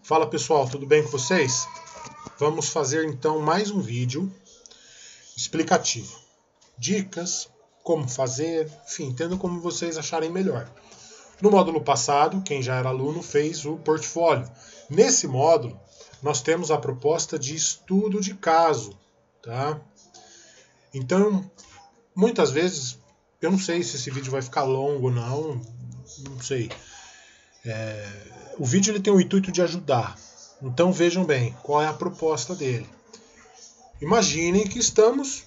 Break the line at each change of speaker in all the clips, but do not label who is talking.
Fala pessoal, tudo bem com vocês? Vamos fazer então mais um vídeo explicativo. Dicas, como fazer, enfim, tendo como vocês acharem melhor. No módulo passado, quem já era aluno fez o portfólio. Nesse módulo, nós temos a proposta de estudo de caso. Tá? Então, muitas vezes, eu não sei se esse vídeo vai ficar longo ou não sei. O vídeo ele tem o intuito de ajudar. Então vejam bem, qual é a proposta dele. Imaginem que estamos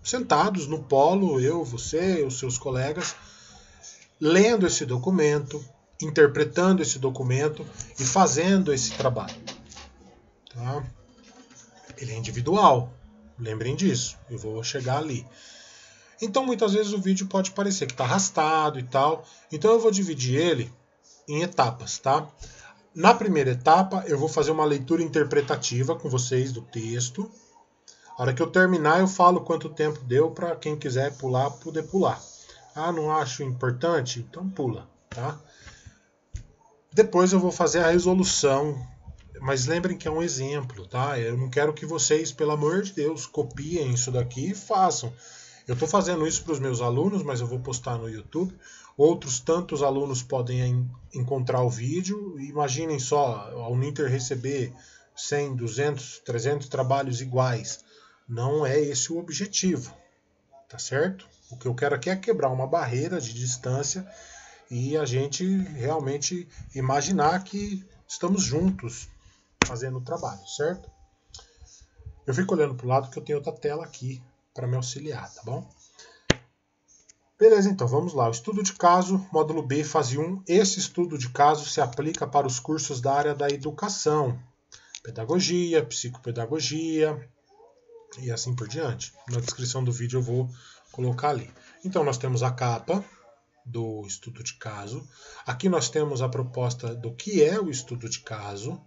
sentados no polo, eu, você, os seus colegas, lendo esse documento, interpretando esse documento e fazendo esse trabalho. Tá? Ele é individual, lembrem disso, eu vou chegar ali. Então muitas vezes o vídeo pode parecer que está arrastado e tal, então eu vou dividir ele em etapas, tá? Na primeira etapa, eu vou fazer uma leitura interpretativa com vocês do texto. A hora que eu terminar, eu falo quanto tempo deu para quem quiser pular, poder pular. Ah, não acho importante? Então pula, tá? Depois eu vou fazer a resolução, mas lembrem que é um exemplo, tá? Eu não quero que vocês, pelo amor de Deus, copiem isso daqui e façam. Eu estou fazendo isso para os meus alunos, mas eu vou postar no YouTube. Outros tantos alunos podem encontrar o vídeo. Imaginem só, a Uninter receber 100, 200, 300 trabalhos iguais. Não é esse o objetivo, tá certo? O que eu quero aqui é quebrar uma barreira de distância e a gente realmente imaginar que estamos juntos fazendo o trabalho, certo? Eu fico olhando para o lado que eu tenho outra tela aqui para me auxiliar, tá bom? Beleza, então vamos lá. O estudo de caso, módulo B, fase 1. Esse estudo de caso se aplica para os cursos da área da educação, pedagogia, psicopedagogia e assim por diante. Na descrição do vídeo eu vou colocar ali. Então nós temos a capa do estudo de caso. Aqui nós temos a proposta do que é o estudo de caso,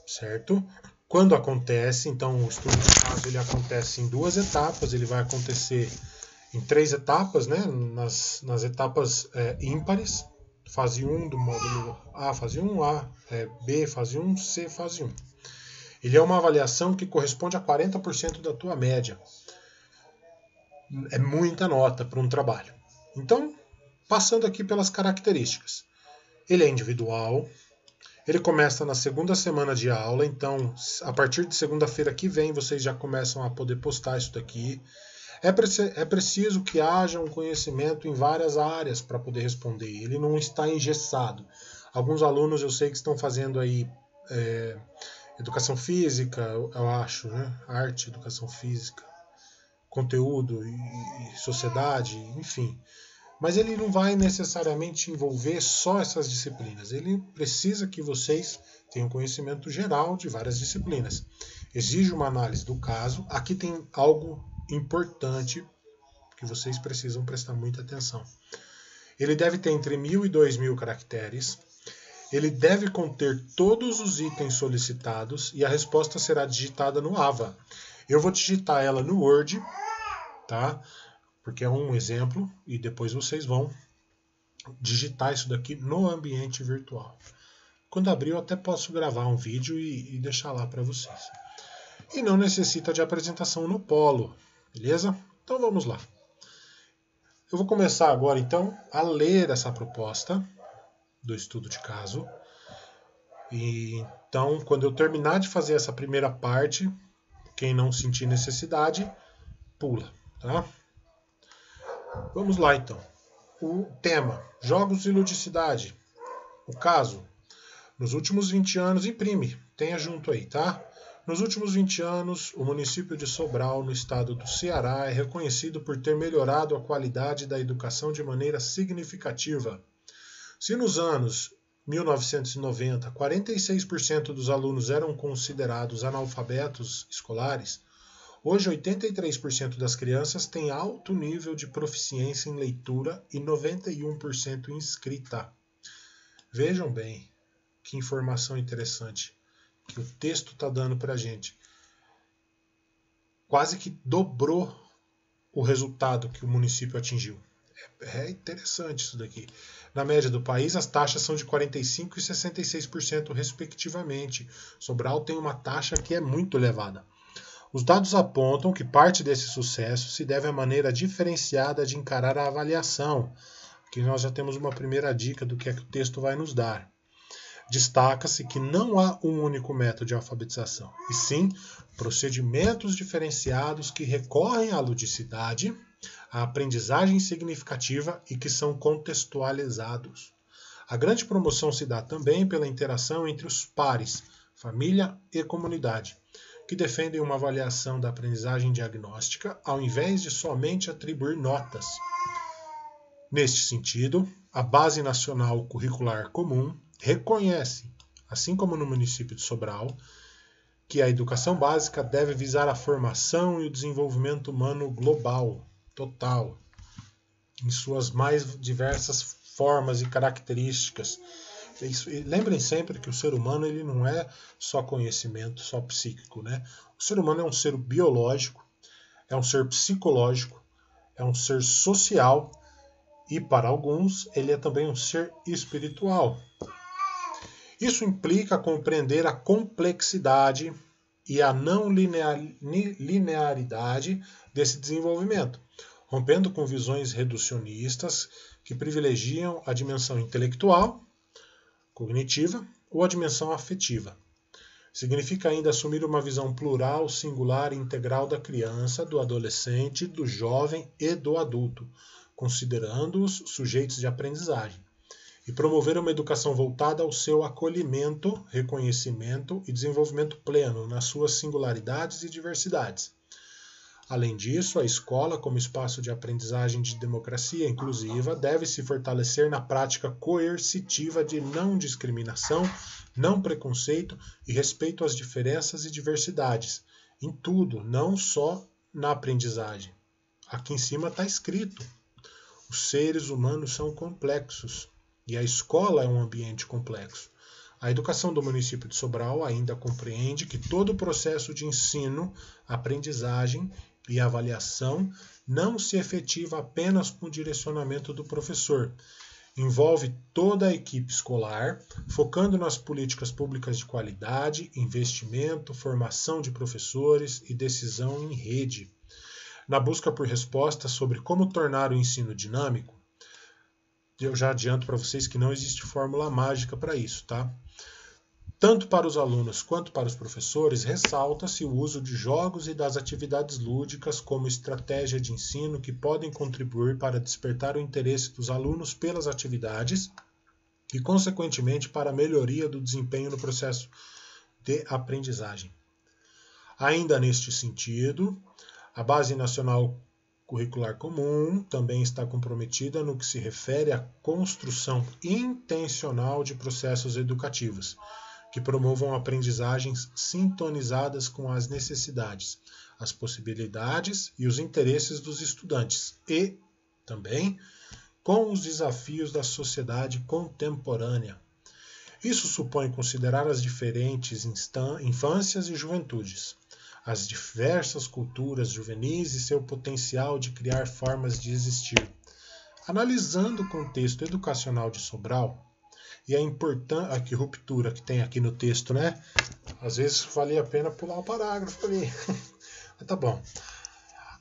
certo? Quando acontece, então o estudo de caso ele acontece em duas etapas, ele vai acontecer em três etapas, né? nas etapas ímpares, fase 1 do módulo A, fase 1A, B, fase 1, C, fase 1. Ele é uma avaliação que corresponde a 40% da tua média. É muita nota para um trabalho. Então, passando aqui pelas características. Ele é individual. Ele começa na segunda semana de aula, então a partir de segunda-feira que vem vocês já começam a poder postar isso daqui. É preciso que haja um conhecimento em várias áreas para poder responder. Ele não está engessado. Alguns alunos eu sei que estão fazendo aí educação física, eu acho, né? Arte, educação física, conteúdo e sociedade, enfim. Mas ele não vai necessariamente envolver só essas disciplinas. Ele precisa que vocês tenham conhecimento geral de várias disciplinas. Exige uma análise do caso. Aqui tem algo importante que vocês precisam prestar muita atenção. Ele deve ter entre 1.000 e 2.000 caracteres. Ele deve conter todos os itens solicitados e a resposta será digitada no AVA. Eu vou digitar ela no Word, tá? Porque é um exemplo, e depois vocês vão digitar isso daqui no ambiente virtual. Quando abrir, eu até posso gravar um vídeo e deixar lá para vocês. E não necessita de apresentação no polo, beleza? Então vamos lá. Eu vou começar agora, então, a ler essa proposta do estudo de caso. E, então, quando eu terminar de fazer essa primeira parte, quem não sentir necessidade, pula, tá? Vamos lá, então. O tema, jogos e ludicidade. O caso, nos últimos 20 anos, imprime, tenha junto aí, tá? Nos últimos 20 anos, o município de Sobral, no estado do Ceará, é reconhecido por ter melhorado a qualidade da educação de maneira significativa. Se nos anos 1990, 46% dos alunos eram considerados analfabetos escolares, hoje, 83% das crianças têm alto nível de proficiência em leitura e 91% em escrita. Vejam bem que informação interessante que o texto está dando para a gente. Quase que dobrou o resultado que o município atingiu. É interessante isso daqui. Na média do país, as taxas são de 45% e 66%, respectivamente. Sobral tem uma taxa que é muito elevada. Os dados apontam que parte desse sucesso se deve à maneira diferenciada de encarar a avaliação, que nós já temos uma primeira dica do que é que o texto vai nos dar. Destaca-se que não há um único método de alfabetização, e sim procedimentos diferenciados que recorrem à ludicidade, à aprendizagem significativa e que são contextualizados. A grande promoção se dá também pela interação entre os pares, família e comunidade, que defendem uma avaliação da aprendizagem diagnóstica ao invés de somente atribuir notas. Neste sentido, a Base Nacional Curricular Comum reconhece, assim como no município de Sobral, que a educação básica deve visar a formação e o desenvolvimento humano global, total, em suas mais diversas formas e características. E lembrem sempre que o ser humano ele não é só conhecimento, só psíquico, né? O ser humano é um ser biológico, é um ser psicológico, é um ser social e, para alguns, ele é também um ser espiritual. Isso implica compreender a complexidade e a não linearidade desse desenvolvimento, rompendo com visões reducionistas que privilegiam a dimensão intelectual, cognitiva ou a dimensão afetiva. Significa ainda assumir uma visão plural, singular e integral da criança, do adolescente, do jovem e do adulto, considerando-os sujeitos de aprendizagem, e promover uma educação voltada ao seu acolhimento, reconhecimento e desenvolvimento pleno nas suas singularidades e diversidades. Além disso, a escola, como espaço de aprendizagem de democracia inclusiva, deve se fortalecer na prática coercitiva de não discriminação, não preconceito e respeito às diferenças e diversidades, em tudo, não só na aprendizagem. Aqui em cima está escrito: os seres humanos são complexos e a escola é um ambiente complexo. A educação do município de Sobral ainda compreende que todo o processo de ensino, aprendizagem e avaliação não se efetiva apenas com o direcionamento do professor. Envolve toda a equipe escolar, focando nas políticas públicas de qualidade, investimento, formação de professores e decisão em rede. Na busca por respostas sobre como tornar o ensino dinâmico, eu já adianto para vocês que não existe fórmula mágica para isso, tá? Tanto para os alunos quanto para os professores, ressalta-se o uso de jogos e das atividades lúdicas como estratégia de ensino que podem contribuir para despertar o interesse dos alunos pelas atividades e, consequentemente, para a melhoria do desempenho no processo de aprendizagem. Ainda neste sentido, a Base Nacional Curricular Comum também está comprometida no que se refere à construção intencional de processos educativos, que promovam aprendizagens sintonizadas com as necessidades, as possibilidades e os interesses dos estudantes e, também, com os desafios da sociedade contemporânea. Isso supõe considerar as diferentes infâncias e juventudes, as diversas culturas juvenis e seu potencial de criar formas de existir. Analisando o contexto educacional de Sobral, e a ruptura que tem aqui no texto, né? Às vezes valia a pena pular um parágrafo ali. Mas tá bom.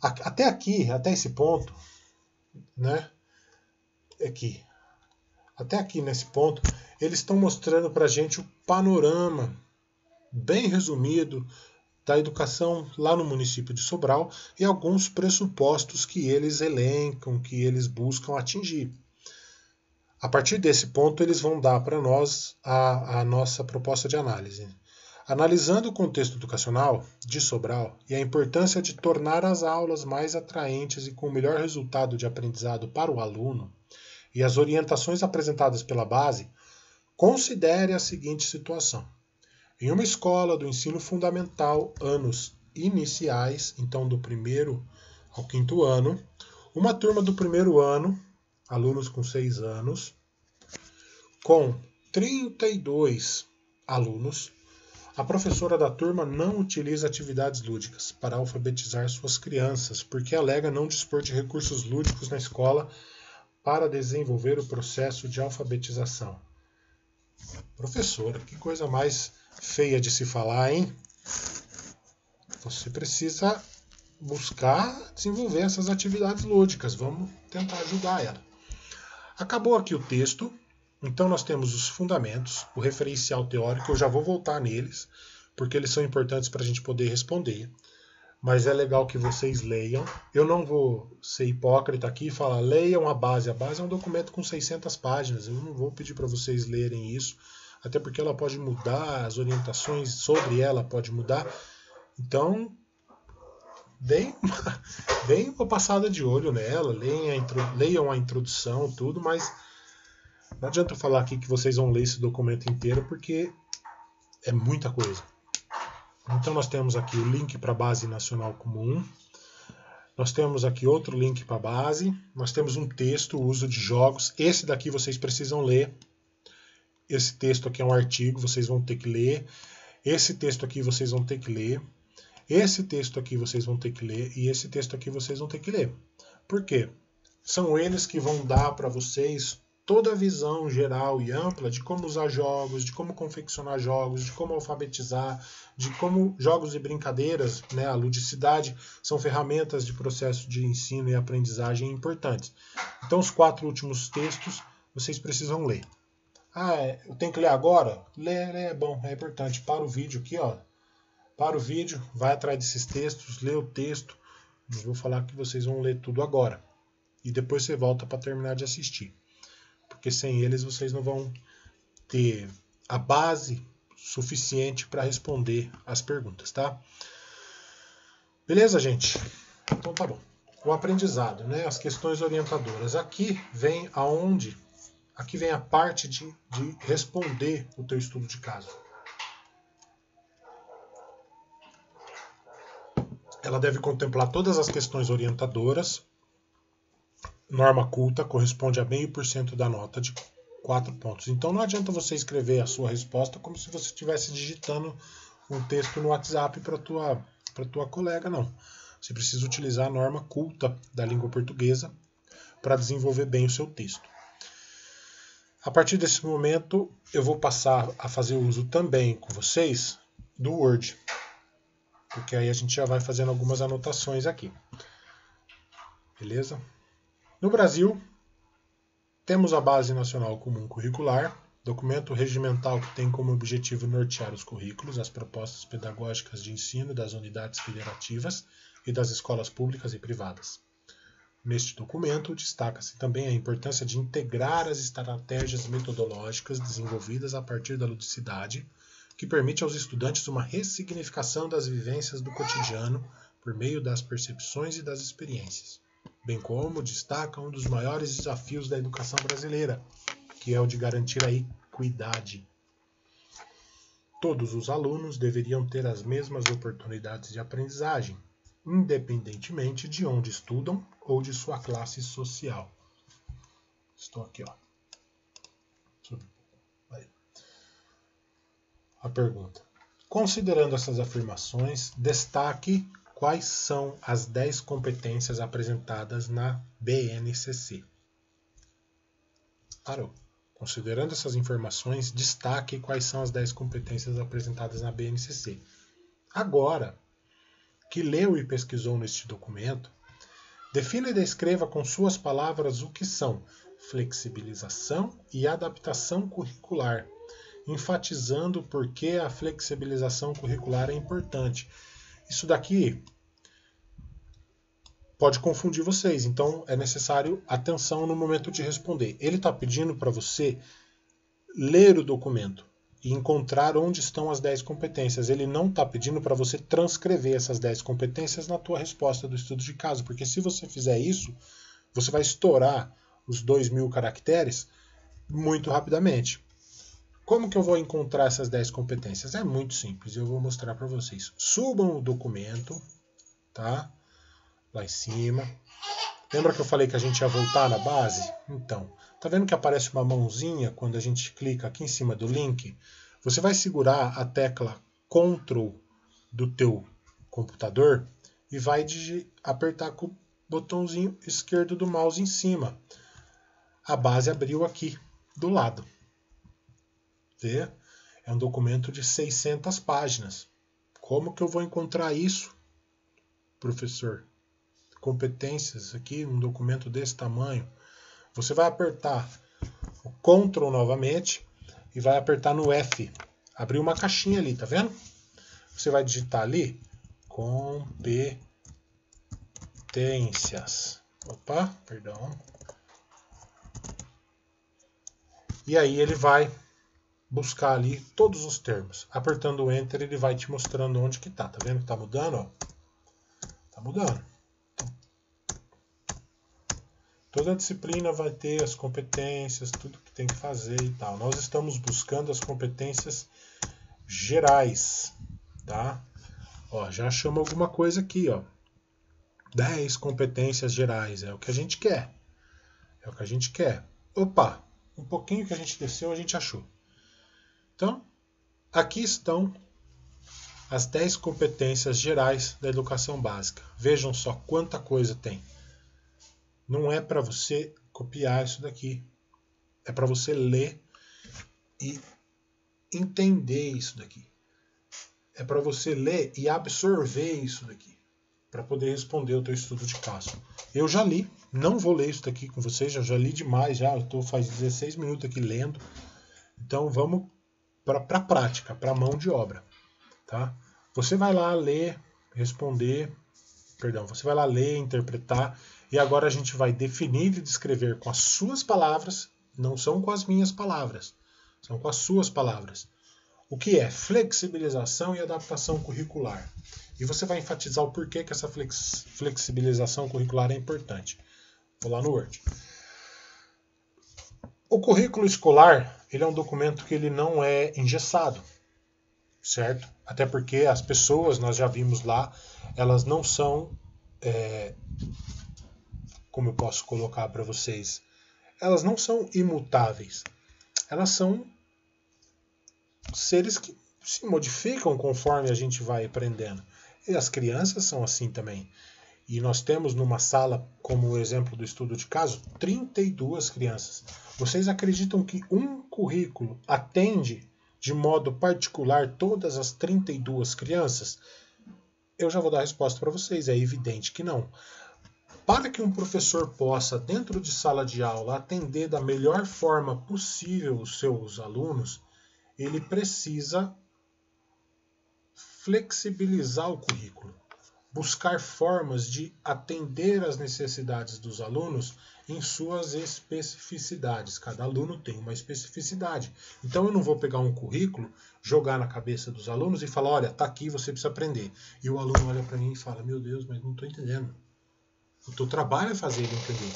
Até aqui, até esse ponto, né? Até aqui nesse ponto, eles estão mostrando pra gente o panorama bem resumido da educação lá no município de Sobral e alguns pressupostos que eles elencam, que eles buscam atingir. A partir desse ponto, eles vão dar para nós a nossa proposta de análise. Analisando o contexto educacional de Sobral e a importância de tornar as aulas mais atraentes e com melhor resultado de aprendizado para o aluno, e as orientações apresentadas pela base, considere a seguinte situação. Em uma escola do ensino fundamental, anos iniciais, então do 1º ao 5º ano, uma turma do 1º ano, alunos com 6 anos, com 32 alunos, a professora da turma não utiliza atividades lúdicas para alfabetizar suas crianças, porque alega não dispor de recursos lúdicos na escola para desenvolver o processo de alfabetização. Professora, que coisa mais feia de se falar, hein? Você precisa buscar desenvolver essas atividades lúdicas. Vamos tentar ajudar ela. Acabou aqui o texto. Então nós temos os fundamentos, o referencial teórico. Eu já vou voltar neles, porque eles são importantes para a gente poder responder. Mas é legal que vocês leiam. Eu não vou ser hipócrita aqui e falar, leiam a base. A base é um documento com 600 páginas. Eu não vou pedir para vocês lerem isso, até porque ela pode mudar, as orientações sobre ela podem mudar. Então, deem uma passada de olho nela, leiam a introdução, tudo, mas não adianta eu falar aqui que vocês vão ler esse documento inteiro, porque é muita coisa. Então nós temos aqui o link para a Base Nacional Comum, nós temos aqui outro link para a base, nós temos um texto, o uso de jogos, esse daqui vocês precisam ler, esse texto aqui é um artigo, vocês vão ter que ler, esse texto aqui vocês vão ter que ler, esse texto aqui vocês vão ter que ler e esse texto aqui vocês vão ter que ler. Por quê? São eles que vão dar para vocês toda a visão geral e ampla de como usar jogos, de como confeccionar jogos, de como alfabetizar, de como jogos e brincadeiras, né, a ludicidade, são ferramentas de processo de ensino e aprendizagem importantes. Então os 4 últimos textos vocês precisam ler. Eu tenho que ler agora? Ler é bom, é importante. Para o vídeo aqui, ó. Para o vídeo, vai atrás desses textos, lê o texto. Não vou falar que vocês vão ler tudo agora. E depois você volta para terminar de assistir. Porque sem eles vocês não vão ter a base suficiente para responder as perguntas, tá? Beleza, gente? Então tá bom. O aprendizado, né? As questões orientadoras. Aqui vem a parte de responder o teu estudo de caso. Ela deve contemplar todas as questões orientadoras. Norma culta corresponde a 0,5% da nota de 4 pontos. Então não adianta você escrever a sua resposta como se você estivesse digitando um texto no WhatsApp para tua colega, não. Você precisa utilizar a norma culta da língua portuguesa para desenvolver bem o seu texto. A partir desse momento, eu vou passar a fazer uso também com vocês do Word. Porque aí a gente já vai fazendo algumas anotações aqui. Beleza? No Brasil, temos a Base Nacional Comum Curricular, documento regimental que tem como objetivo nortear os currículos, as propostas pedagógicas de ensino das unidades federativas e das escolas públicas e privadas. Neste documento, destaca-se também a importância de integrar as estratégias metodológicas desenvolvidas a partir da ludicidade, que permite aos estudantes uma ressignificação das vivências do cotidiano por meio das percepções e das experiências, bem como destaca um dos maiores desafios da educação brasileira, que é o de garantir a equidade. Todos os alunos deveriam ter as mesmas oportunidades de aprendizagem, independentemente de onde estudam ou de sua classe social. Estou aqui, ó. A pergunta. Considerando essas afirmações, destaque quais são as 10 competências apresentadas na BNCC. Parou. Considerando essas informações, destaque quais são as 10 competências apresentadas na BNCC. Agora que leu e pesquisou neste documento, defina e descreva com suas palavras o que são flexibilização e adaptação curricular, enfatizando por que a flexibilização curricular é importante. Isso daqui pode confundir vocês, então é necessário atenção no momento de responder. Ele está pedindo para você ler o documento e encontrar onde estão as 10 competências. Ele não está pedindo para você transcrever essas 10 competências na tua resposta do estudo de caso, porque se você fizer isso, você vai estourar os 2.000 caracteres muito rapidamente. Como que eu vou encontrar essas 10 competências? É muito simples, eu vou mostrar para vocês. Subam o documento, tá? Lá em cima. Lembra que eu falei que a gente ia voltar na base? Então, tá vendo que aparece uma mãozinha quando a gente clica aqui em cima do link? Você vai segurar a tecla Ctrl do teu computador e vai apertar com o botãozinho esquerdo do mouse em cima. a base abriu aqui do lado. Vê? É um documento de 600 páginas. Como que eu vou encontrar isso, professor? Competências aqui, um documento desse tamanho. Você vai apertar o Ctrl novamente e vai apertar no F. Abriu uma caixinha ali, tá vendo? Você vai digitar ali competências. Opa, perdão. E aí ele vai buscar ali todos os termos. Apertando o Enter, ele vai te mostrando onde que tá. Tá vendo que tá mudando? Ó? Tá mudando. Toda a disciplina vai ter as competências, tudo que tem que fazer e tal. Nós estamos buscando as competências gerais, tá? Ó, já chama alguma coisa aqui, ó. 10 competências gerais, é o que a gente quer. É o que a gente quer. Opa, um pouquinho que a gente desceu, a gente achou. Então, aqui estão as 10 competências gerais da educação básica. Vejam só quanta coisa tem. Não é para você copiar isso daqui. É para você ler e entender isso daqui. É para você ler e absorver isso daqui. Para poder responder o teu estudo de caso. Eu já li, não vou ler isso daqui com vocês, já li demais, já estou faz 16 minutos aqui lendo. Então vamos para a prática, para a mão de obra. Tá? Você vai lá ler, você vai lá ler, interpretar, e agora a gente vai definir e descrever com as suas palavras, não são com as minhas palavras, são com as suas palavras. O que é flexibilização e adaptação curricular? E você vai enfatizar o porquê que essa flexibilização curricular é importante. Vou lá no Word. O currículo escolar, ele é um documento que ele não é engessado, certo? Até porque as pessoas, nós já vimos lá, elas não são, como eu posso colocar para vocês, elas não são imutáveis. Elas são seres que se modificam conforme a gente vai aprendendo. E as crianças são assim também. E nós temos numa sala, como o exemplo do estudo de caso, 32 crianças. Vocês acreditam que um currículo atende de modo particular todas as 32 crianças? Eu já vou dar a resposta para vocês, é evidente que não. Para que um professor possa, dentro de sala de aula, atender da melhor forma possível os seus alunos, ele precisa flexibilizar o currículo, buscar formas de atender às necessidades dos alunos em suas especificidades. Cada aluno tem uma especificidade. Então eu não vou pegar um currículo, jogar na cabeça dos alunos e falar, olha, tá aqui, você precisa aprender. E o aluno olha para mim e fala, meu Deus, mas não estou entendendo. O teu trabalho é fazer ele entender.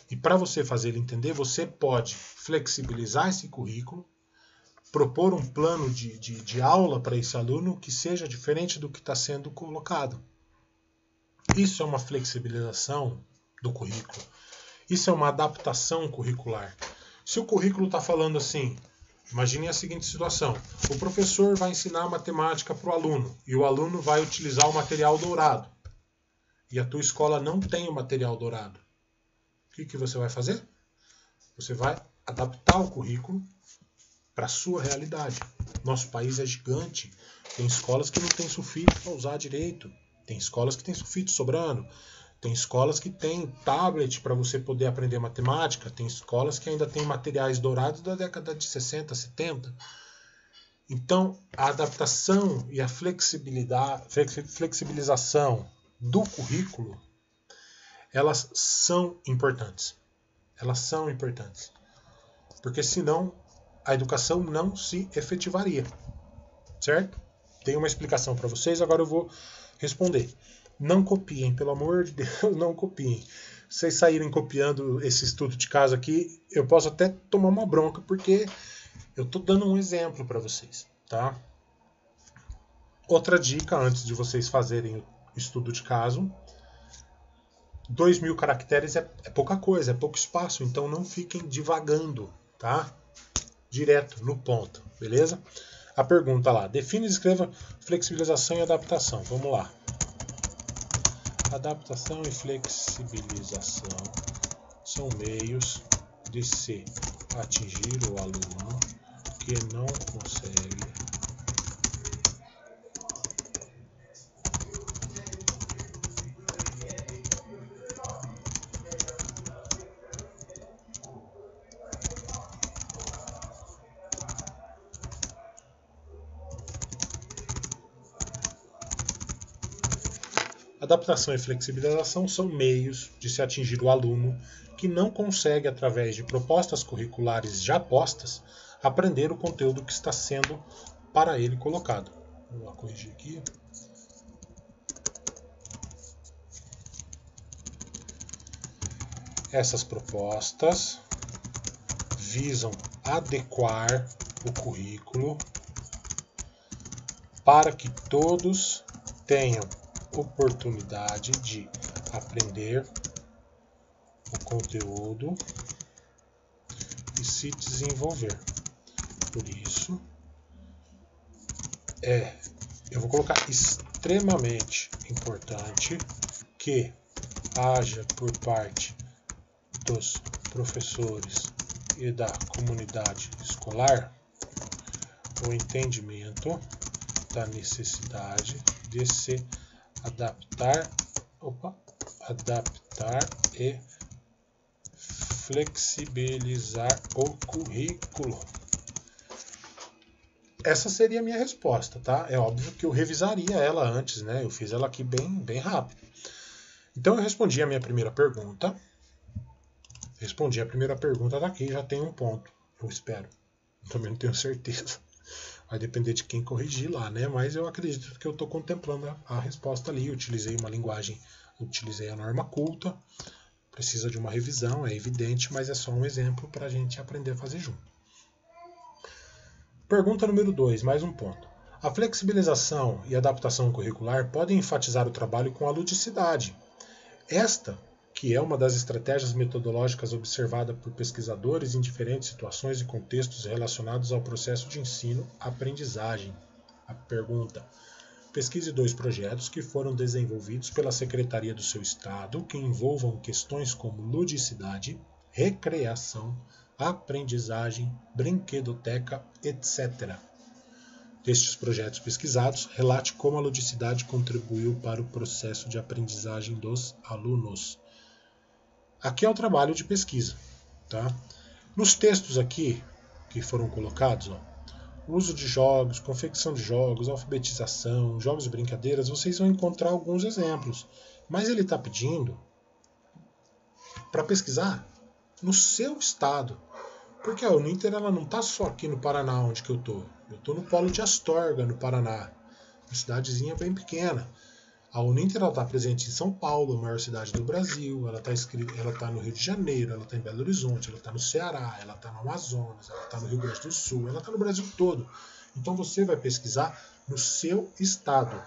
E para você fazer ele entender, você pode flexibilizar esse currículo, propor um plano de aula para esse aluno que seja diferente do que está sendo colocado. Isso é uma flexibilização do currículo. Isso é uma adaptação curricular. Se o currículo está falando assim, imagine a seguinte situação. O professor vai ensinar matemática para o aluno e o aluno vai utilizar o material dourado. E a tua escola não tem o material dourado. O que você vai fazer? Você vai adaptar o currículo para a sua realidade. Nosso país é gigante. Tem escolas que não tem sulfite para usar direito. Tem escolas que tem sulfite sobrando. Tem escolas que tem tablet para você poder aprender matemática. Tem escolas que ainda tem materiais dourados da década de 60, 70. Então, a adaptação e a flexibilização do currículo, elas são importantes. Elas são importantes. Porque senão a educação não se efetivaria. Certo? Tem uma explicação para vocês, agora eu vou responder. Não copiem, pelo amor de Deus, não copiem. Se vocês saírem copiando esse estudo de caso aqui, eu posso até tomar uma bronca, porque eu estou dando um exemplo para vocês. Tá? Outra dica, antes de vocês fazerem o estudo de caso, 2.000 caracteres é pouca coisa, é pouco espaço, então não fiquem divagando, tá? Direto, no ponto, beleza? A pergunta lá, define e descreva flexibilização e adaptação. Vamos lá. Adaptação e flexibilização são meios de se atingir o aluno que não consegue Adaptação e flexibilização são meios de se atingir o aluno que não consegue, através de propostas curriculares já postas, aprender o conteúdo que está sendo para ele colocado. Vou corrigir aqui. Essas propostas visam adequar o currículo para que todos tenham oportunidade de aprender o conteúdo e se desenvolver. Por isso, eu vou colocar extremamente importante que haja por parte dos professores e da comunidade escolar o entendimento da necessidade de se adaptar e flexibilizar o currículo. Essa seria a minha resposta, tá? É óbvio que eu revisaria ela antes, né? Eu fiz ela aqui bem rápido. Então eu respondi a minha primeira pergunta. Respondi a primeira pergunta daqui, já tem um ponto, eu espero. Também não tenho certeza. Vai depender de quem corrigir lá, né? Mas eu acredito que eu estou contemplando a resposta ali. Eu utilizei uma linguagem, utilizei a norma culta. Precisa de uma revisão, é evidente, mas é só um exemplo para a gente aprender a fazer junto. Pergunta número 2, mais um ponto. A flexibilização e adaptação curricular podem enfatizar o trabalho com a ludicidade. Esta, que é uma das estratégias metodológicas observada por pesquisadores em diferentes situações e contextos relacionados ao processo de ensino-aprendizagem. A pergunta: pesquise 2 projetos que foram desenvolvidos pela Secretaria do seu Estado que envolvam questões como ludicidade, recreação, aprendizagem, brinquedoteca, etc. Destes projetos pesquisados, relate como a ludicidade contribuiu para o processo de aprendizagem dos alunos. Aqui é o trabalho de pesquisa. Tá? Nos textos aqui que foram colocados, uso de jogos, confecção de jogos, alfabetização, jogos e brincadeiras, vocês vão encontrar alguns exemplos. Mas ele está pedindo para pesquisar no seu estado. Porque a Uninter ela não está só aqui no Paraná, onde que eu estou. Eu estou no polo de Astorga, no Paraná. Uma cidadezinha bem pequena. A Uninter está presente em São Paulo, a maior cidade do Brasil. Ela está no Rio de Janeiro, ela está em Belo Horizonte, ela está no Ceará, ela está no Amazonas, ela está no Rio Grande do Sul, ela está no Brasil todo. Então você vai pesquisar no seu estado.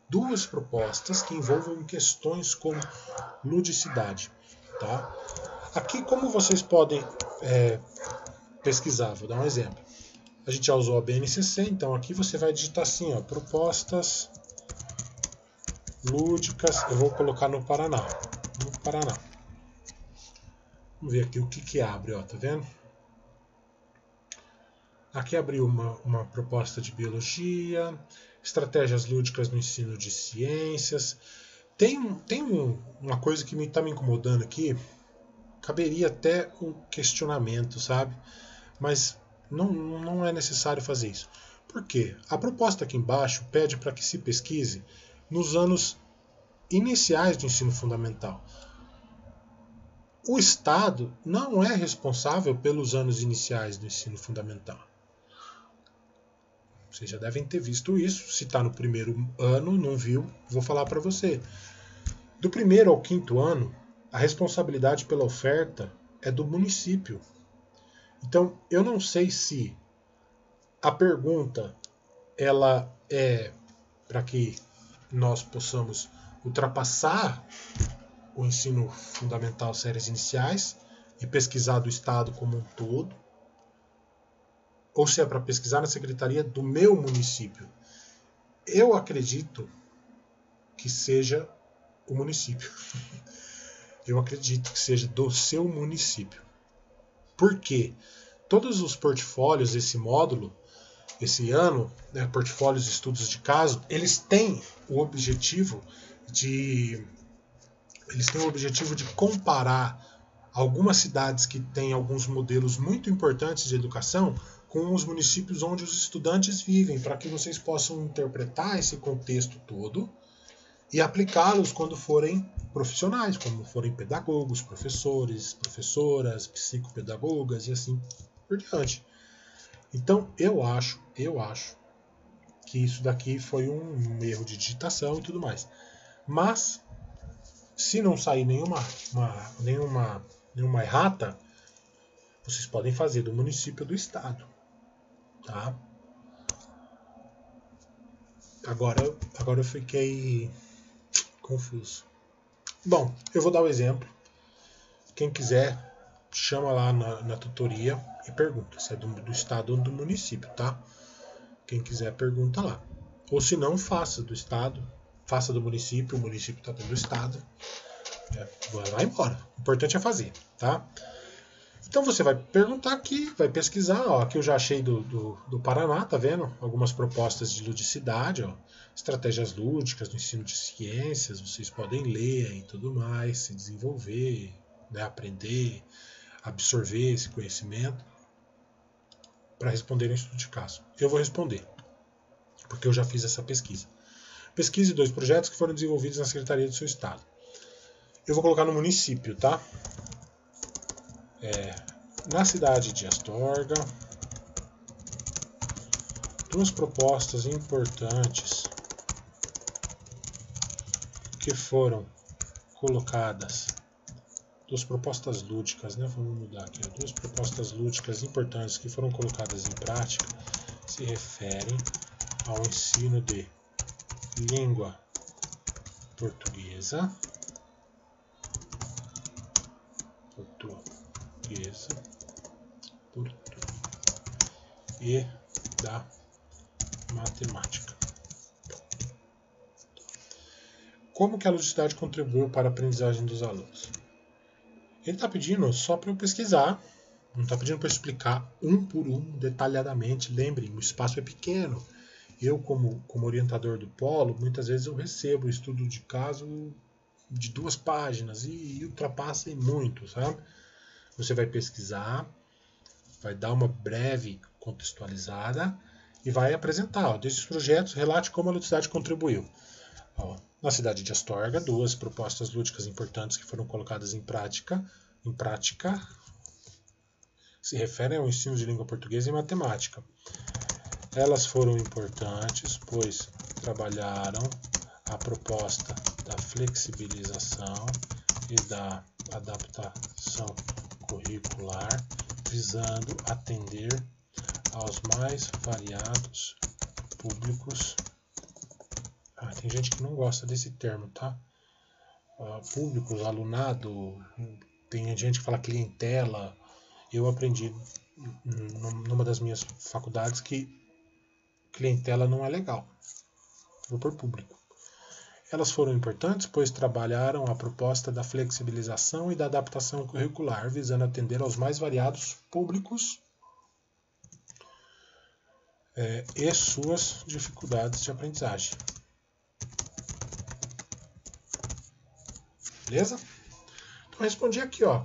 2 propostas que envolvam questões como ludicidade. Tá? Aqui, como vocês podem pesquisar? Vou dar um exemplo. A gente já usou a BNCC, então aqui você vai digitar assim, propostas lúdicas. Eu vou colocar no Paraná. Vamos ver aqui o que abre, tá vendo? Aqui abriu uma proposta de biologia, estratégias lúdicas no ensino de ciências. Tem uma coisa que está me incomodando aqui. Caberia até um questionamento, sabe? Mas não é necessário fazer isso. Por quê? A proposta aqui embaixo pede para que se pesquise nos anos iniciais do ensino fundamental. O Estado não é responsável pelos anos iniciais do ensino fundamental. Vocês já devem ter visto isso. Se está no primeiro ano, não viu, vou falar para você. Do 1º ao 5º ano, a responsabilidade pela oferta é do município. Então, eu não sei se a pergunta ela é para que nós possamos ultrapassar o ensino fundamental séries iniciais e pesquisar do Estado como um todo, ou se é para pesquisar na secretaria do meu município. Eu acredito que seja o município. Eu acredito que seja do seu município. Por quê? Todos os portfólios desse módulo, esse ano, né, portfólios e estudos de caso, eles têm o objetivo de comparar algumas cidades que têm alguns modelos muito importantes de educação com os municípios onde os estudantes vivem, para que vocês possam interpretar esse contexto todo e aplicá-los quando forem profissionais, como forem pedagogos, professores, professoras, psicopedagogas e assim por diante. Então, eu acho que isso daqui foi um erro de digitação e tudo mais. Mas, se não sair nenhuma errata, vocês podem fazer do município ou do estado. Tá? Agora eu fiquei confuso. Bom, eu vou dar o exemplo. Quem quiser, chama lá na tutoria e pergunta se é do estado ou do município, tá? Quem quiser, pergunta lá. Ou se não, faça do estado, faça do município, o município está do estado. Vai embora. O importante é fazer, tá? Então você vai perguntar aqui, vai pesquisar. Ó, aqui eu já achei do Paraná, tá vendo? Algumas propostas de ludicidade, ó, estratégias lúdicas no ensino de ciências. Vocês podem ler e tudo mais, se desenvolver, né, aprender, absorver esse conhecimento para responder um estudo de caso. Eu vou responder, porque eu já fiz essa pesquisa. Pesquise 2 projetos que foram desenvolvidos na Secretaria do seu Estado. Eu vou colocar no município, tá? Na cidade de Astorga, 2 propostas importantes que foram colocadas, 2 propostas lúdicas, né? Vamos mudar aqui, 2 propostas lúdicas importantes que foram colocadas em prática se referem ao ensino de língua portuguesa e da matemática. Como que a ludicidade contribuiu para a aprendizagem dos alunos? Ele está pedindo só para eu pesquisar, não está pedindo para eu explicar um por um, detalhadamente. Lembrem, o espaço é pequeno. Eu, como orientador do polo, muitas vezes eu recebo o estudo de caso de 2 páginas e ultrapassa em muito, sabe? Você vai pesquisar, vai dar uma breve contextualizada e vai apresentar. Desses projetos, relate como a ludicidade contribuiu. Na cidade de Astorga, 2 propostas lúdicas importantes que foram colocadas em prática se referem ao ensino de língua portuguesa e matemática. Elas foram importantes, pois trabalharam a proposta da flexibilização e da adaptação curricular, visando atender aos mais variados públicos. Tem gente que não gosta desse termo, tá? Públicos, alunado, tem gente que fala clientela. Eu aprendi numa das minhas faculdades que clientela não é legal. Vou por público. Elas foram importantes, pois trabalharam a proposta da flexibilização e da adaptação curricular, visando atender aos mais variados públicos e suas dificuldades de aprendizagem. Beleza? Então, respondi aqui, ó.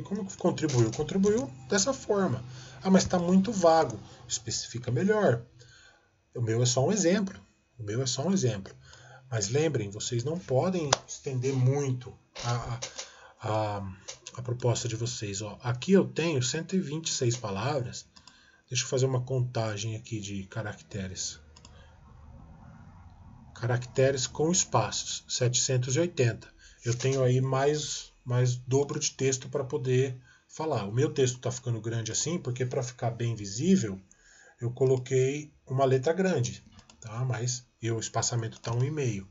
Como que contribuiu? Contribuiu dessa forma. Mas está muito vago. Especifica melhor. O meu é só um exemplo. Mas lembrem, vocês não podem estender muito a proposta de vocês. Ó. Aqui eu tenho 126 palavras. Deixa eu fazer uma contagem aqui de caracteres. Caracteres com espaços, 780. Eu tenho aí mais dobro de texto para poder falar. O meu texto está ficando grande assim, porque para ficar bem visível, eu coloquei uma letra grande. Tá? Mas o espaçamento está 1,5.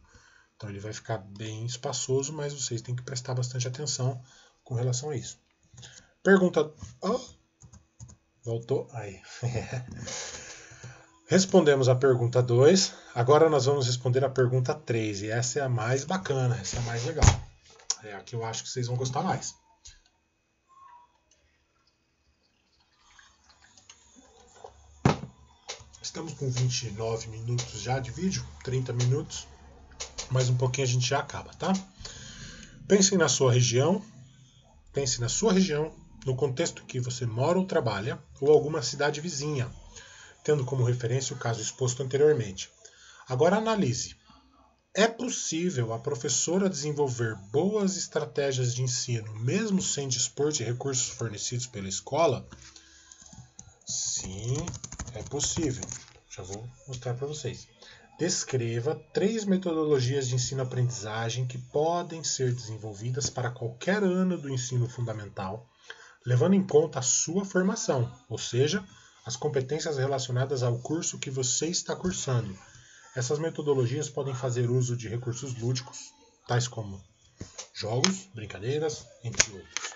Então ele vai ficar bem espaçoso, mas vocês têm que prestar bastante atenção com relação a isso. Pergunta... voltou? Aí. Respondemos a pergunta 2. Agora nós vamos responder a pergunta 3. E essa é a mais bacana, essa é a mais legal. É a que eu acho que vocês vão gostar mais. Estamos com 29 minutos já de vídeo, 30 minutos. Mais um pouquinho a gente já acaba, tá? Pense na sua região, no contexto que você mora ou trabalha, ou alguma cidade vizinha, tendo como referência o caso exposto anteriormente. Agora analise. É possível a professora desenvolver boas estratégias de ensino, mesmo sem dispor de recursos fornecidos pela escola? Sim, é possível. Já vou mostrar para vocês. Descreva 3 metodologias de ensino-aprendizagem que podem ser desenvolvidas para qualquer ano do ensino fundamental, levando em conta a sua formação, ou seja, as competências relacionadas ao curso que você está cursando. Essas metodologias podem fazer uso de recursos lúdicos, tais como jogos, brincadeiras, entre outros.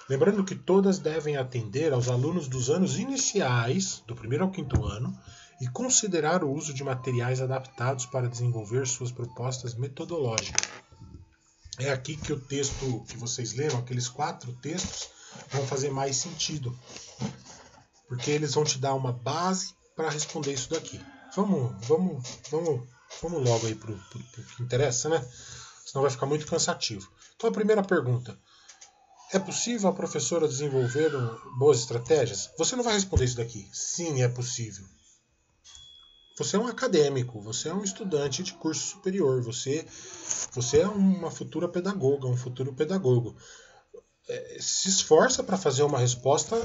Lembrando que todas devem atender aos alunos dos anos iniciais, do 1º ao 5º ano, e considerar o uso de materiais adaptados para desenvolver suas propostas metodológicas. É aqui que o texto que vocês leram, aqueles 4 textos, vão fazer mais sentido, porque eles vão te dar uma base para responder isso daqui. Vamos logo aí para o que interessa, né? Senão vai ficar muito cansativo. Então a primeira pergunta: é possível a professora desenvolver boas estratégias? Você não vai responder isso daqui. Sim, é possível. Você é um acadêmico, você é um estudante de curso superior, você é uma futura pedagoga, um futuro pedagogo. Se esforça para fazer uma resposta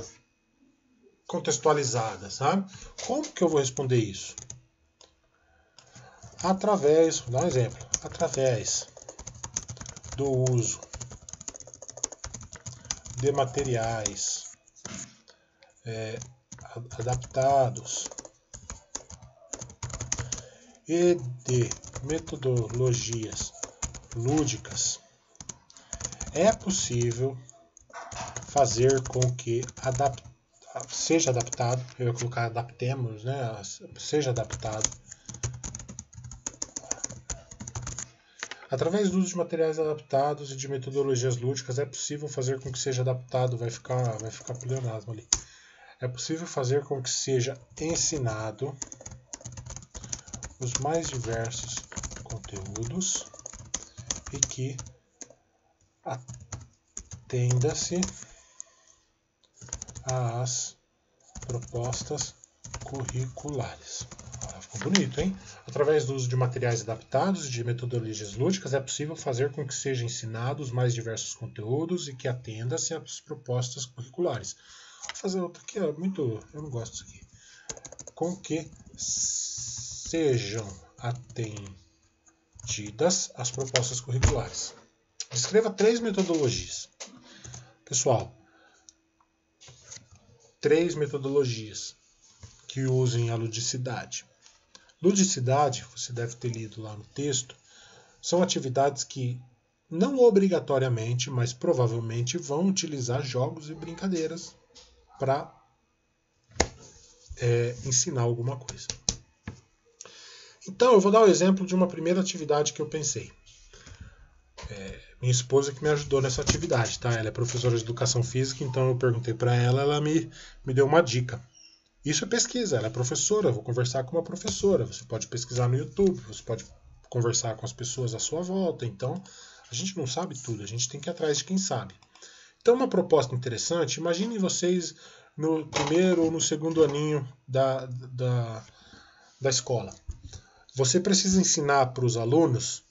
contextualizada, sabe? Como que eu vou responder isso? Vou dar um exemplo, através do uso de materiais adaptados e de metodologias lúdicas, é possível fazer com que seja adaptado, eu ia colocar adaptemos, né? Seja adaptado. Através do uso de materiais adaptados e de metodologias lúdicas, é possível fazer com que seja adaptado, vai ficar pleonasmo ali. É possível fazer com que seja ensinado os mais diversos conteúdos e que atenda-se às propostas curriculares. Ficou bonito, hein? Através do uso de materiais adaptados e de metodologias lúdicas, é possível fazer com que seja ensinado os mais diversos conteúdos e que atenda-se às propostas curriculares. Vou fazer outra aqui, eu não gosto disso aqui. Com que sejam atendidas as propostas curriculares. Descreva 3 metodologias. Pessoal, 3 metodologias que usem a ludicidade. Ludicidade, você deve ter lido lá no texto, são atividades que não obrigatoriamente, mas provavelmente vão utilizar jogos e brincadeiras para ensinar alguma coisa. Então, eu vou dar o exemplo de uma primeira atividade que eu pensei. Minha esposa que me ajudou nessa atividade, tá? Ela é professora de educação física, então eu perguntei para ela, ela me deu uma dica. Isso é pesquisa, ela é professora, eu vou conversar com uma professora. Você pode pesquisar no YouTube, você pode conversar com as pessoas à sua volta. Então, a gente não sabe tudo, a gente tem que ir atrás de quem sabe. Então, uma proposta interessante, imaginem vocês no 1º ou no 2º aninho da escola. Você precisa ensinar para os alunos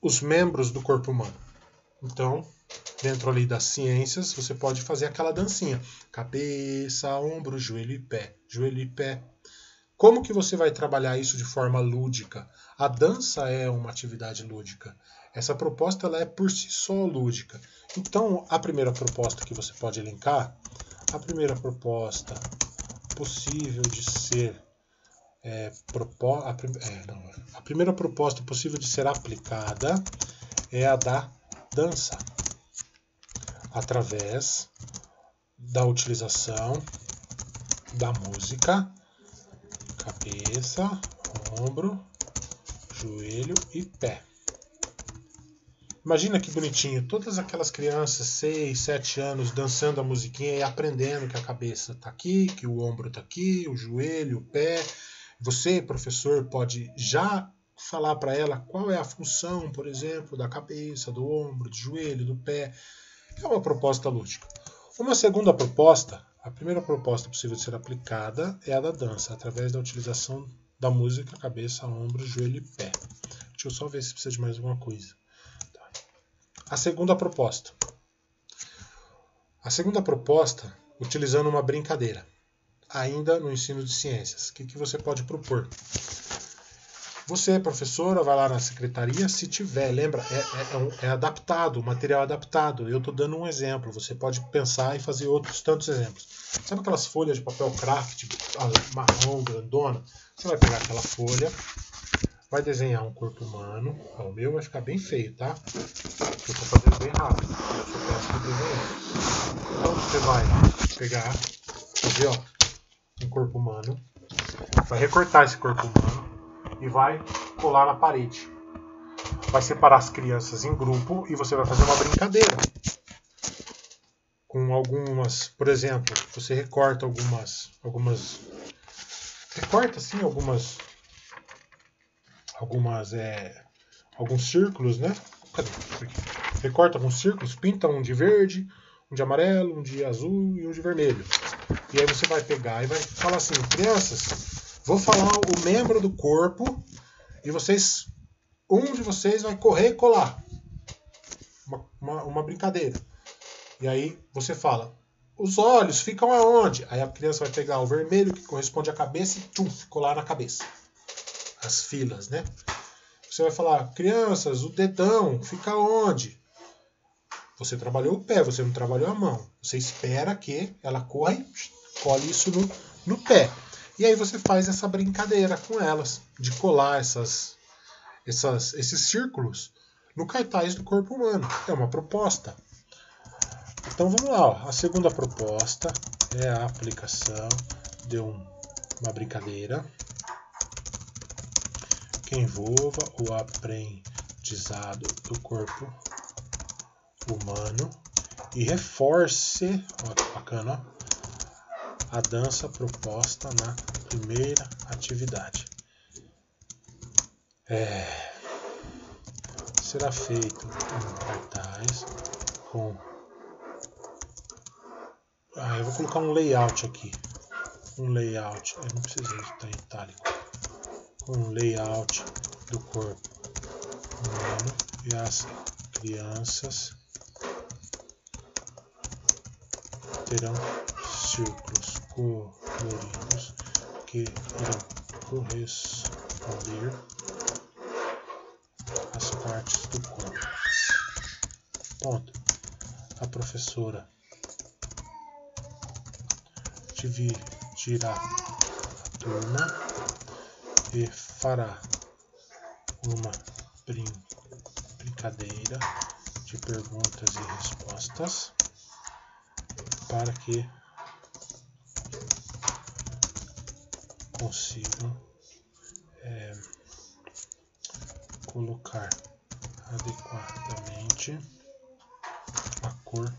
os membros do corpo humano. Então, dentro ali das ciências, você pode fazer aquela dancinha. Cabeça, ombro, joelho e pé. Joelho e pé. Como que você vai trabalhar isso de forma lúdica? A dança é uma atividade lúdica. Essa proposta ela é por si só lúdica. Então, a primeira proposta que você pode elencar, a primeira proposta possível de ser a primeira proposta possível de ser aplicada é a da dança, através da utilização da música, cabeça, ombro, joelho e pé. Imagina que bonitinho, todas aquelas crianças, 6, 7 anos, dançando a musiquinha e aprendendo que a cabeça está aqui, que o ombro está aqui, o joelho, o pé. Você, professor, pode já falar para ela qual é a função, por exemplo, da cabeça, do ombro, do joelho, do pé. É uma proposta lúdica. Uma segunda proposta, a primeira proposta possível de ser aplicada é a da dança, através da utilização da música, cabeça, ombro, joelho e pé. Deixa eu só ver se precisa de mais alguma coisa. Tá. A segunda proposta. A segunda proposta, utilizando uma brincadeira, ainda no ensino de ciências. O que você pode propor? Você, professora, vai lá na secretaria, se tiver, lembra, é adaptado, material adaptado. Eu estou dando um exemplo, você pode pensar e fazer outros tantos exemplos. Sabe aquelas folhas de papel craft, marrom, grandona? Você vai pegar aquela folha, vai desenhar um corpo humano. O meu vai ficar bem feio, tá? Eu estou fazendo bem rápido, eu sou péssimo desenhando. Então você vai pegar, fazer um corpo humano, vai recortar esse corpo humano e vai colar na parede. Vai separar as crianças em grupo e você vai fazer uma brincadeira. Com algumas, por exemplo, você recorta alguns círculos, né? Cadê? Recorta alguns círculos, pinta um de verde, um de amarelo, um de azul e um de vermelho. E aí você vai pegar e vai falar assim, crianças, vou falar o membro do corpo e um de vocês vai correr e colar. Uma brincadeira. E aí você fala, os olhos ficam aonde? Aí a criança vai pegar o vermelho que corresponde à cabeça e colar na cabeça. As filas, né? Você vai falar, crianças, o dedão fica onde? Você trabalhou o pé, você não trabalhou a mão. Você espera que ela corra e cole isso no pé. E aí você faz essa brincadeira com elas, de colar esses círculos no cartaz do corpo humano. É uma proposta. Então vamos lá. Ó. A segunda proposta é a aplicação de uma brincadeira que envolva o aprendizado do corpo humano e reforce, ó, que bacana, a dança proposta na primeira atividade. Será feito um cartaz com... eu vou colocar um layout aqui. Um layout, eu não precisei estar em itálico. Um layout do corpo humano e as crianças terão círculos coloridos que irão corresponder às partes do corpo. Ponto. A professora dividirá a turma e fará uma brincadeira de perguntas e respostas para que consigam colocar adequadamente a cor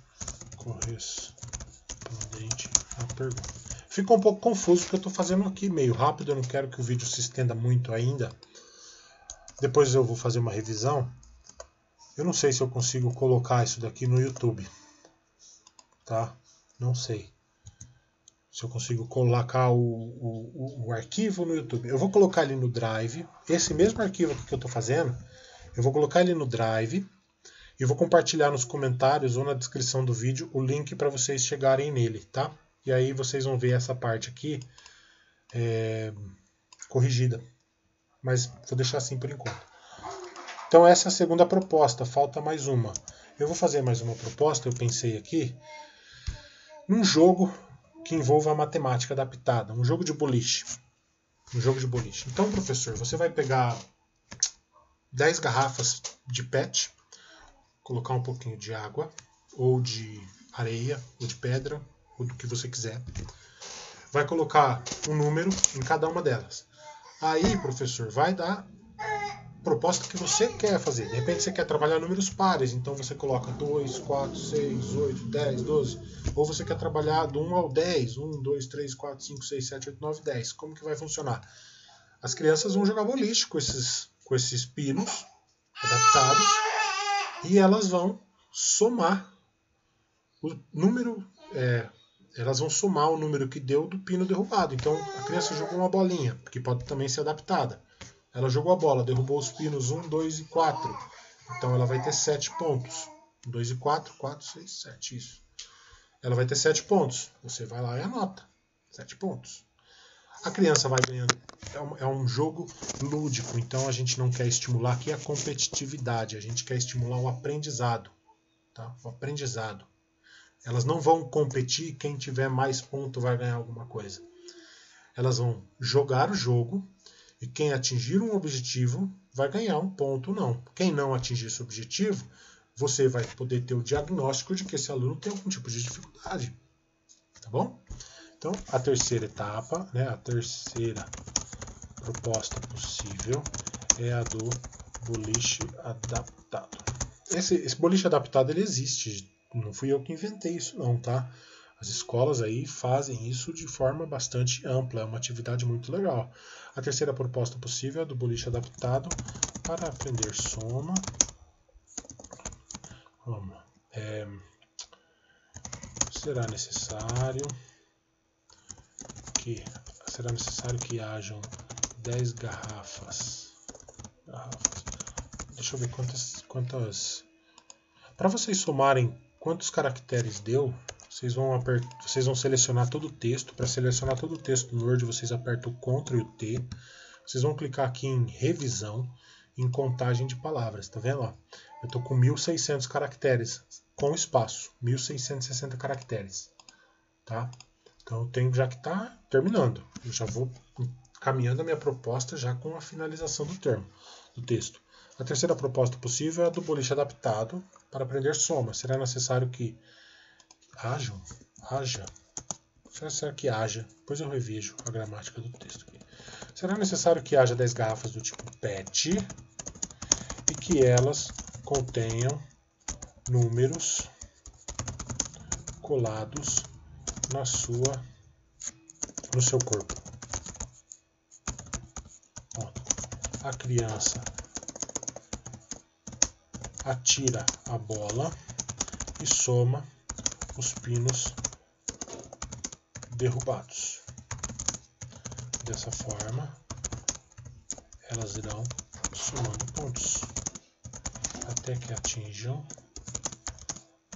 correspondente à pergunta. Fica um pouco confuso porque eu estou fazendo aqui meio rápido, eu não quero que o vídeo se estenda muito ainda. Depois eu vou fazer uma revisão. Eu não sei se eu consigo colocar isso daqui no YouTube. Tá? Não sei se eu consigo colocar o arquivo no YouTube. Eu vou colocar ele no Drive. Esse mesmo arquivo aqui que eu estou fazendo, eu vou colocar ele no Drive e vou compartilhar nos comentários ou na descrição do vídeo o link para vocês chegarem nele, tá? E aí vocês vão ver essa parte aqui corrigida. Mas vou deixar assim por enquanto. Então essa é a segunda proposta, falta mais uma. Eu vou fazer mais uma proposta, eu pensei aqui, num jogo que envolva a matemática adaptada, um jogo de boliche. Um jogo de boliche. Então, professor, você vai pegar 10 garrafas de PET, colocar um pouquinho de água, ou de areia, ou de pedra, ou do que você quiser. Vai colocar um número em cada uma delas. Aí, professor, vai dar proposta que você quer fazer. De repente você quer trabalhar números pares, então você coloca 2, 4, 6, 8, 10, 12. Ou você quer trabalhar do 1 ao 10, 1, 2, 3, 4, 5, 6, 7, 8, 9, 10. Como que vai funcionar? as crianças vão jogar boliche com esses pinos adaptados e elas vão somar o número, elas vão somar o número que deu do pino derrubado. Então a criança jogou uma bolinha, que pode também ser adaptada. Ela jogou a bola, derrubou os pinos 1, 2 e 4. Então ela vai ter 7 pontos. 1, 2 e 4, 4, 6, 7, isso. Ela vai ter 7 pontos. Você vai lá e anota. 7 pontos. A criança vai ganhando. É um jogo lúdico, então a gente não quer estimular aqui a competitividade, a gente quer estimular o aprendizado. Tá? O aprendizado. Elas não vão competir, quem tiver mais ponto vai ganhar alguma coisa. Elas vão jogar o jogo e quem atingir um objetivo vai ganhar um ponto ou não. Quem não atingir esse objetivo, você vai poder ter o diagnóstico de que esse aluno tem algum tipo de dificuldade. Tá bom? Então, a terceira etapa, né, a terceira proposta possível é a do boliche adaptado. Esse boliche adaptado ele existe, não fui eu que inventei isso não, tá? As escolas aí fazem isso de forma bastante ampla, é uma atividade muito legal. A terceira proposta possível é a do boliche adaptado para aprender soma. Vamos. Será necessário que hajam 10 garrafas. Deixa eu ver quantas. Para vocês somarem quantos caracteres deu, vocês vão selecionar todo o texto. Para selecionar todo o texto no Word, vocês apertam o Ctrl e o T. Vocês vão clicar aqui em revisão, em contagem de palavras. Tá vendo? Ó? Eu estou com 1.600 caracteres, com espaço. 1.660 caracteres. Tá? Então eu tenho já que está terminando. Eu já vou caminhando a minha proposta já com a finalização do texto. A terceira proposta possível é a do boliche adaptado para aprender soma. Será necessário que depois eu revejo a gramática do texto aqui. Será necessário que haja 10 garrafas do tipo PET e que elas contenham números colados no seu corpo. A criança atira a bola e soma os pinos derrubados. Dessa forma, elas irão somando pontos até que atinjam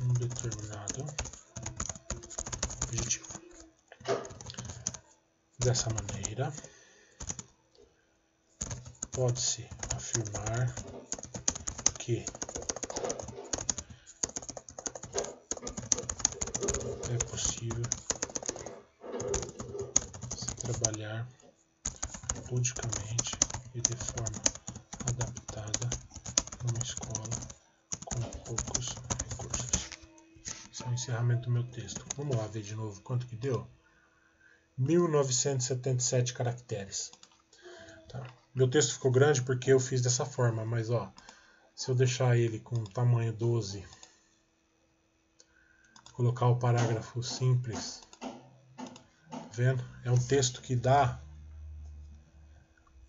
um determinado objetivo. Dessa maneira, pode-se afirmar que é possível se trabalhar ludicamente e de forma adaptada numa escola com poucos recursos. Esse é o encerramento do meu texto. Vamos lá ver de novo quanto que deu? 1977 caracteres. Tá. Meu texto ficou grande porque eu fiz dessa forma, mas ó, se eu deixar ele com tamanho 12, colocar o parágrafo simples, tá vendo? É um texto que dá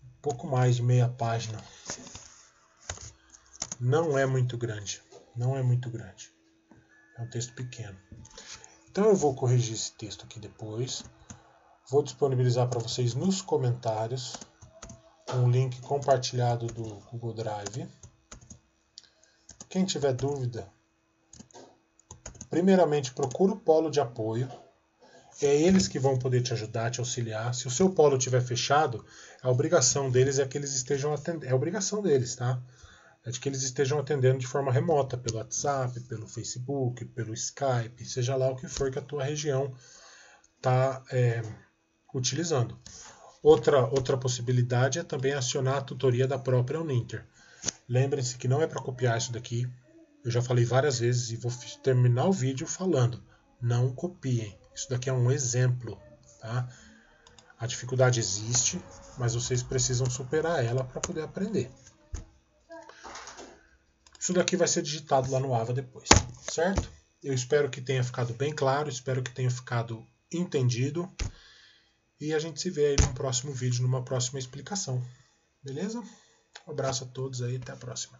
um pouco mais de meia página. Não é muito grande. Não é muito grande. É um texto pequeno. Então eu vou corrigir esse texto aqui depois. Vou disponibilizar para vocês nos comentários um link compartilhado do Google Drive. Quem tiver dúvida, primeiramente procura o polo de apoio. É eles que vão poder te ajudar, te auxiliar. Se o seu polo estiver fechado, a obrigação deles é que eles estejam atendendo. É a obrigação deles, tá? É de que eles estejam atendendo de forma remota, pelo WhatsApp, pelo Facebook, pelo Skype, seja lá o que for que a tua região está utilizando. Outra possibilidade é também acionar a tutoria da própria Uninter. Lembrem-se que não é para copiar isso daqui. Eu já falei várias vezes e vou terminar o vídeo falando. Não copiem. Isso daqui é um exemplo. Tá? A dificuldade existe, mas vocês precisam superar ela para poder aprender. Isso daqui vai ser digitado lá no AVA depois. Certo? Eu espero que tenha ficado bem claro. Espero que tenha ficado entendido. E a gente se vê aí no próximo vídeo, numa próxima explicação. Beleza? Um abraço a todos aí, até a próxima.